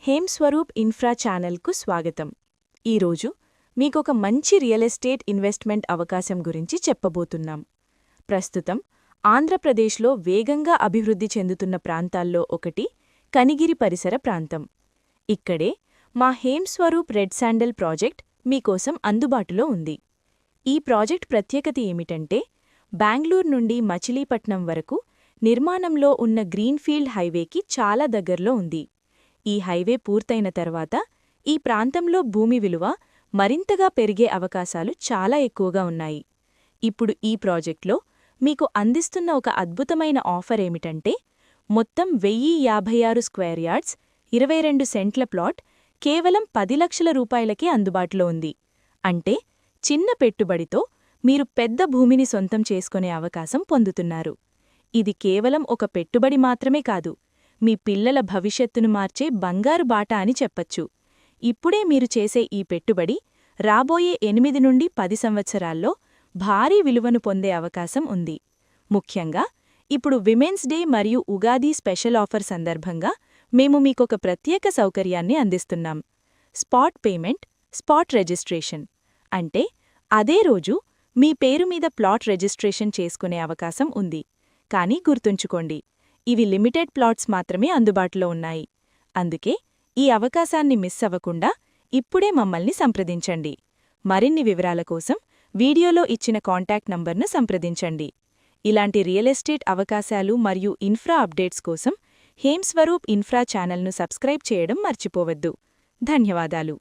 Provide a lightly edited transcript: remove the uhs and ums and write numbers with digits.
Him Swaroop infra ఛానల్కు స్వాగతం. ఈరోజు మీకొక మంచి రియల్ ఎస్టేట్ ఇన్వెస్ట్మెంట్ అవకాశం గురించి చెప్పబోతున్నాం. ప్రస్తుతం ఆంధ్రప్రదేశ్లో వేగంగా అభివృద్ధి చెందుతున్న ప్రాంతాల్లో ఒకటి కనిగిరి పరిసర ప్రాంతం. ఇక్కడే మా Hem Swaroop red sandal project మీకోసం అందుబాటులో ఉంది. ఈ ప్రాజెక్ట్ ప్రత్యేకత ఏమిటంటే, బెంగళూరు నుండి మచిలీపట్నం వరకు నిర్మాణంలో ఉన్న గ్రీన్ఫీల్డ్ హైవేకి చాలా దగ్గర్లో ఉంది. ఈ హైవే పూర్తయిన తర్వాత ఈ ప్రాంతంలో భూమి విలువ మరింతగా పెరిగే అవకాశాలు చాలా ఎక్కువగా ఉన్నాయి. ఇప్పుడు ఈ ప్రాజెక్ట్లో మీకు అందిస్తున్న ఒక అద్భుతమైన ఆఫర్ ఏమిటంటే, మొత్తం 1056 స్క్వేర్ యార్డ్స్ 22 సెంట్ల ప్లాట్ కేవలం 10 లక్షల రూపాయలకే అందుబాటులో ఉంది. అంటే చిన్న పెట్టుబడితో మీరు పెద్ద భూమిని సొంతం చేసుకునే అవకాశం పొందుతున్నారు. ఇది కేవలం ఒక పెట్టుబడి మాత్రమే కాదు, మీ పిల్లల భవిష్యత్తును మార్చే బంగారు బాట అని చెప్పచ్చు. ఇప్పుడే మీరు చేసే ఈ పెట్టుబడి రాబోయే 8 నుండి 10 సంవత్సరాల్లో భారీ విలువను పొందే అవకాశం ఉంది. ముఖ్యంగా ఇప్పుడు విమెన్స్ డే మరియు ఉగాది స్పెషల్ ఆఫర్ సందర్భంగా మేము మీకొక ప్రత్యేక సౌకర్యాన్ని అందిస్తున్నాం. Spot payment, spot registration. అంటే అదే రోజు మీ పేరు మీద ప్లాట్ రిజిస్ట్రేషన్ చేసుకునే అవకాశం ఉంది. కానీ గుర్తుంచుకోండి, ఇవి లిమిటెడ్ ప్లాట్స్ మాత్రమే అందుబాటులో ఉన్నాయి. అందుకే ఈ అవకాశాన్ని మిస్ అవ్వకుండా ఇప్పుడే మమ్మల్ని సంప్రదించండి. మరిన్ని వివరాల కోసం వీడియోలో ఇచ్చిన కాంటాక్ట్ నంబర్ను సంప్రదించండి. ఇలాంటి రియల్ ఎస్టేట్ అవకాశాలు మరియు ఇన్ఫ్రా అప్డేట్స్ కోసం హేమ్ స్వరూప్ ఇన్ఫ్రా ఛానల్ను సబ్స్క్రైబ్ చేయడం మర్చిపోవద్దు. ధన్యవాదాలు.